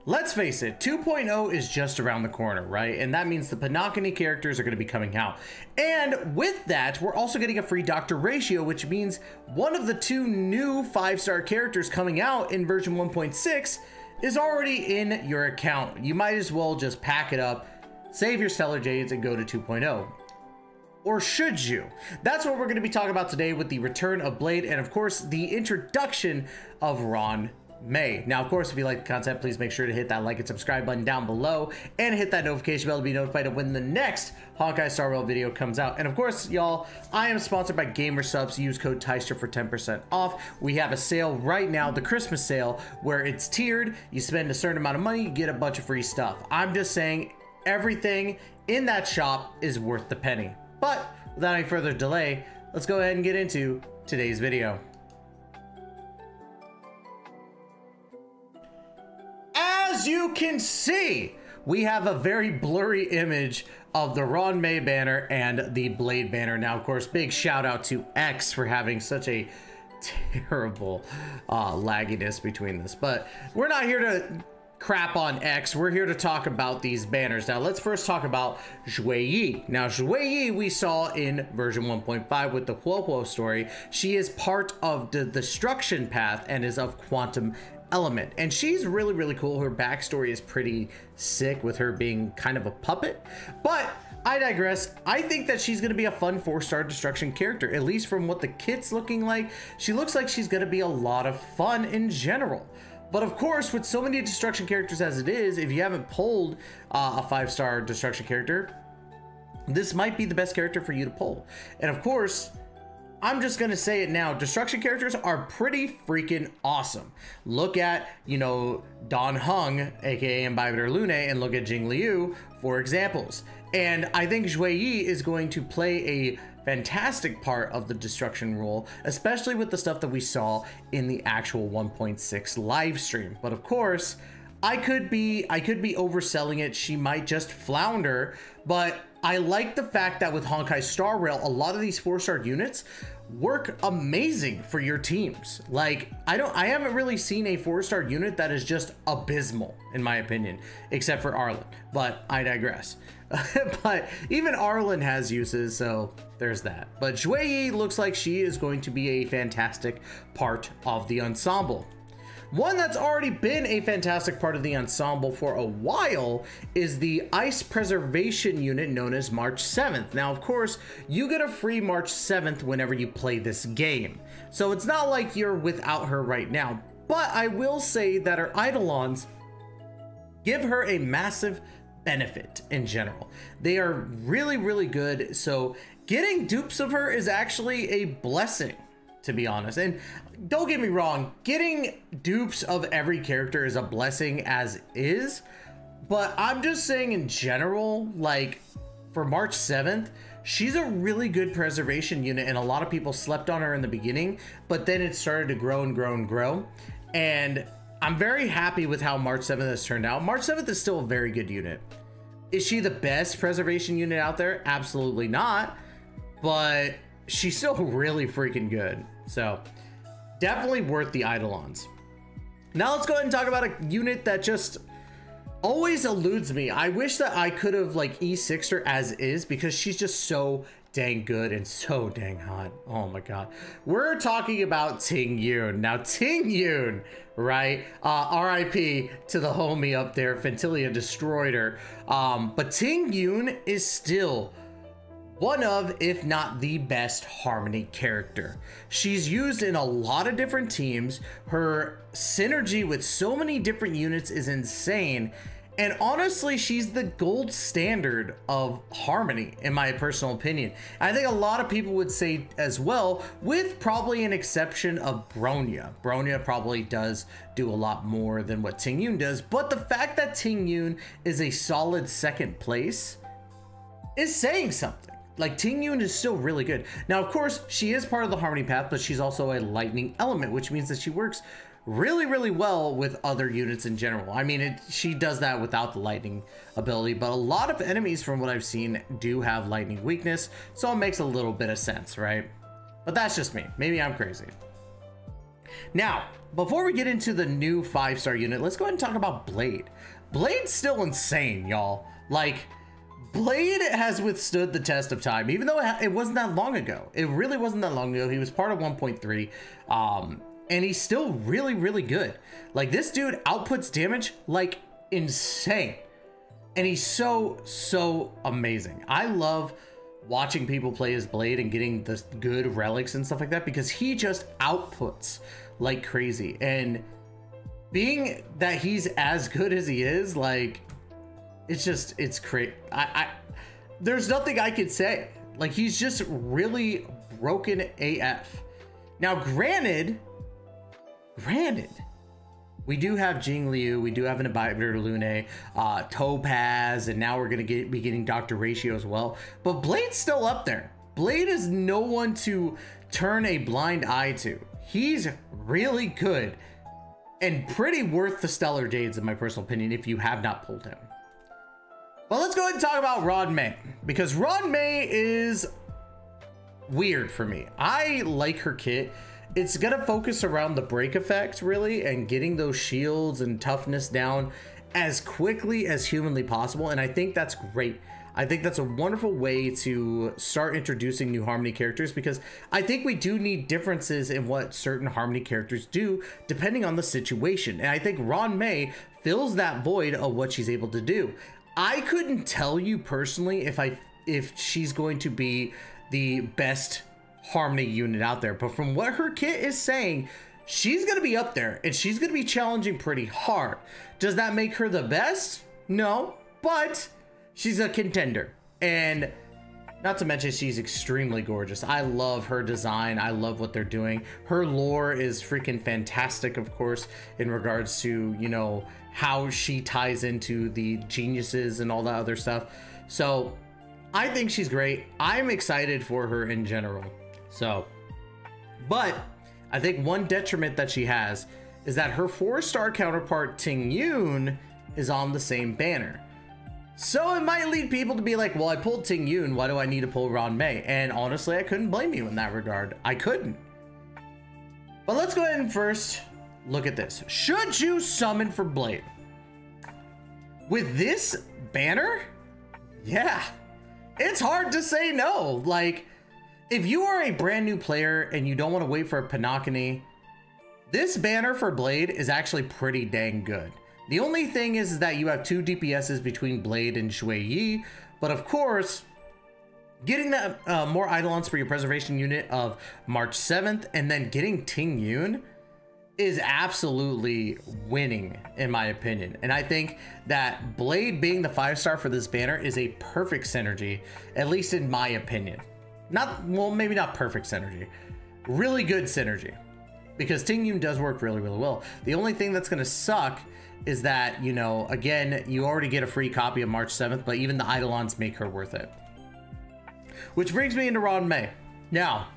Let's face it, 2.0 is just around the corner, right? And that means the Panakani characters are going to be coming out. And with that, we're also getting a free Doctor Ratio, which means one of the 2 new 5-star characters coming out in version 1.6 is already in your account. You might as well just pack it up, save your Stellar Jades, and go to 2.0. Or should you? That's what we're going to be talking about today with the return of Blade and, of course, the introduction of Ruan Mei. Now, of course, if you like the content, please make sure to hit that like and subscribe button down below and hit that notification bell to be notified of when the next Honkai Star Rail video comes out. And of course, y'all, I am sponsored by GamerSubs. Use code TYSTER for 10% off. We have a sale right now, the Christmas sale, where it's tiered. You spend a certain amount of money, you get a bunch of free stuff. I'm just saying everything in that shop is worth the penny. But without any further delay, let's go ahead and get into today's video. As you can see, we have a very blurry image of the Ruan Mei banner and the Blade banner. Now, of course, big shout out to X for having such a terrible lagginess between this. But we're not here to crap on X. We're here to talk about these banners. Now, let's first talk about Zhuyi. Now, Zhuyi we saw in version 1.5 with the Huohuo story. She is part of the destruction path and is of quantum element, and she's really, really cool. Her backstory is pretty sick with her being kind of a puppet, but I digress. I think that she's going to be a fun 4-star destruction character, at least from what the kit's looking like. She looks like she's going to be a lot of fun in general. But of course, with so many destruction characters as it is, if you haven't pulled a 5-star destruction character, this might be the best character for you to pull. And of course, I'm just gonna say it now, destruction characters are pretty freaking awesome. Look at, you know, Danheng, aka Anby Demara, and look at Jingyuan for examples. And I think Zhuyi is going to play a fantastic part of the destruction role, especially with the stuff that we saw in the actual 1.6 live stream. But of course, I could be overselling it. She might just flounder, but I like the fact that with Honkai Star Rail, a lot of these 4-star units work amazing for your teams. Like, I haven't really seen a 4-star unit that is just abysmal, in my opinion, except for Arlen, but I digress. But even Arlen has uses, so there's that. But Zhuyi looks like she is going to be a fantastic part of the ensemble. One that's already been a fantastic part of the ensemble for a while is the Ice Preservation unit known as March 7th. Now, of course, you get a free March 7th whenever you play this game. So it's not like you're without her right now. But I will say that her Eidolons give her a massive benefit in general. They are really, really good. So getting dupes of her is actually a blessing, to be honest. And don't get me wrong, getting dupes of every character is a blessing as is, but I'm just saying in general, like for March 7th, she's a really good preservation unit, and a lot of people slept on her in the beginning, but then it started to grow and grow and grow. And I'm very happy with how March 7th has turned out. March 7th is still a very good unit. Is she the best preservation unit out there? Absolutely not, but she's still really freaking good. So definitely worth the Eidolons. Now let's go ahead and talk about a unit that just always eludes me. I wish that I could have like E6'd her as is, because she's just so dang good and so dang hot. Oh my god. We're talking about Tingyun. Now Tingyun, right? RIP to the homie up there. Fentilia destroyed her. But Tingyun is still one of, if not the best Harmony character. She's used in a lot of different teams. Her synergy with so many different units is insane. And honestly, she's the gold standard of Harmony, in my personal opinion. I think a lot of people would say as well, with probably an exception of Bronya. Bronya probably does do a lot more than what Tingyun does, but the fact that Tingyun is a solid second place is saying something. Like, Tingyun is still really good. Now, of course, she is part of the Harmony path, but she's also a lightning element, which means that she works really, really well with other units in general. I mean, she does that without the lightning ability, but a lot of enemies, from what I've seen, do have lightning weakness, so it makes a little bit of sense, right? But that's just me. Maybe I'm crazy. Now, before we get into the new 5-star unit, let's go ahead and talk about Blade. Blade's still insane, y'all. Like, Blade has withstood the test of time, even though it wasn't that long ago. It really wasn't that long ago. He was part of 1.3, and he's still really, really good. Like, this dude outputs damage like insane, and he's so amazing. I love watching people play as Blade and getting the good relics and stuff like that, because he just outputs like crazy. And being that he's as good as he is, like, it's great. There's nothing I could say. Like, he's just really broken AF. Now, granted, we do have Jingliu, we do have an Abiter Lune, Topaz, and now we're gonna be getting Dr. Ratio as well. But Blade's still up there. Blade is no one to turn a blind eye to. He's really good and pretty worth the Stellar Jades, in my personal opinion, if you have not pulled him. Well, let's go ahead and talk about Ruan Mei, because Ruan Mei is weird for me. I like her kit. It's gonna focus around the break effect, really, and getting those shields and toughness down as quickly as humanly possible, and I think that's great. I think that's a wonderful way to start introducing new Harmony characters, because I think we do need differences in what certain Harmony characters do depending on the situation, and I think Ruan Mei fills that void of what she's able to do. I couldn't tell you personally if she's going to be the best Harmony unit out there, but from what her kit is saying, she's gonna be up there and she's gonna be challenging pretty hard. Does that make her the best? No, but she's a contender, and not to mention she's extremely gorgeous. I love her design. I love what they're doing. Her lore is freaking fantastic, of course, in regards to, you know, how she ties into the geniuses and all that other stuff. So I think she's great. I'm excited for her in general. So, but I think one detriment that she has is that her 4-star counterpart Tingyun is on the same banner. So it might lead people to be like, well, I pulled Tingyun, why do I need to pull Ruan Mei? And honestly, I couldn't blame you in that regard. I couldn't. But let's go ahead and first look at this. Should you summon for Blade? With this banner? Yeah, it's hard to say no. Like, if you are a brand new player and you don't want to wait for a Panakani, this banner for Blade is actually pretty dang good. The only thing is that you have 2 DPSs between Blade and Shui Yi, but of course, getting that more Eidolons for your preservation unit of March 7th and then getting Tingyun is absolutely winning, in my opinion. And I think that Blade being the 5-star for this banner is a perfect synergy, at least in my opinion. Not, well, maybe not perfect synergy, really good synergy, because Tingyun does work really, really well. The only thing that's gonna suck is that, you know, again, you already get a free copy of March 7th, but even the Eidolons make her worth it. Which brings me into Ruan Mei. Now,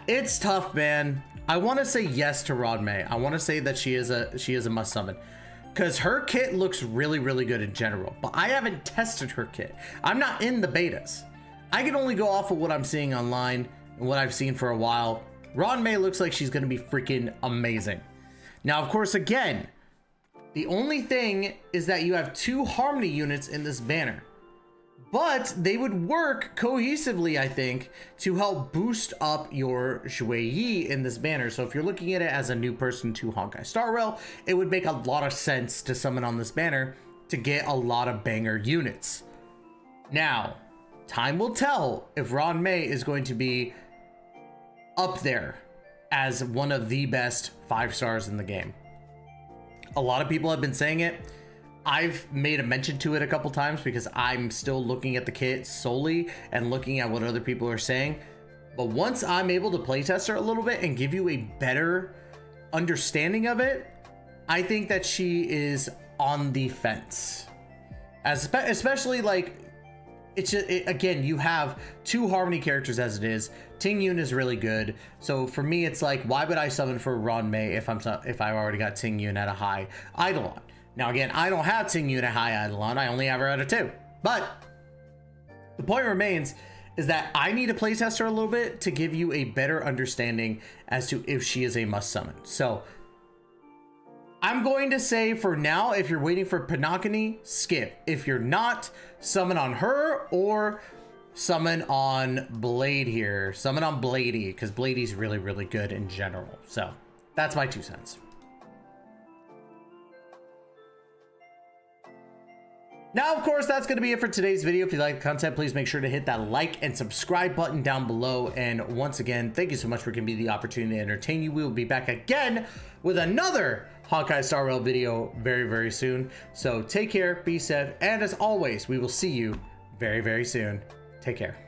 it's tough, man. I want to say yes to Ruan Mei. I want to say that she is a must summon, because her kit looks really, really good in general, but I haven't tested her kit. I'm not in the betas. I can only go off of what I'm seeing online and what I've seen for a while. Ruan Mei looks like she's going to be freaking amazing. Now, of course, again, the only thing is that you have 2 Harmony units in this banner, but they would work cohesively, I think, to help boost up your Shui Yi in this banner. So if you're looking at it as a new person to Honkai Star Rail, it would make a lot of sense to summon on this banner to get a lot of banger units. Now, time will tell if Ruan Mei is going to be up there as one of the best 5-stars in the game. A lot of people have been saying it. I've made a mention to it a couple times because I'm still looking at the kit solely and looking at what other people are saying. But once I'm able to playtest her a little bit and give you a better understanding of it, I think that she is on the fence. Especially like, it's just, again, you have 2 Harmony characters as it is. Tingyun is really good. So for me, it's like, why would I summon for Ruan Mei if I already got Tingyun at a high Eidolon? Now, again, I don't have Tingyun at high Eidolon. I only have her at a 2. But the point remains is that I need to playtest her a little bit to give you a better understanding as to if she is a must summon. So I'm going to say for now, if you're waiting for Panakani, skip. If you're not, summon on her or summon on Blade here. Summon on Bladey, because Bladey's really, really good in general. So that's my 2 cents. Now, of course, that's going to be it for today's video. If you like the content, please make sure to hit that like and subscribe button down below. And once again, thank you so much for giving me the opportunity to entertain you. We will be back again with another Honkai Star Rail video very, very soon. So take care, be safe, and as always, we will see you very, very soon. Take care.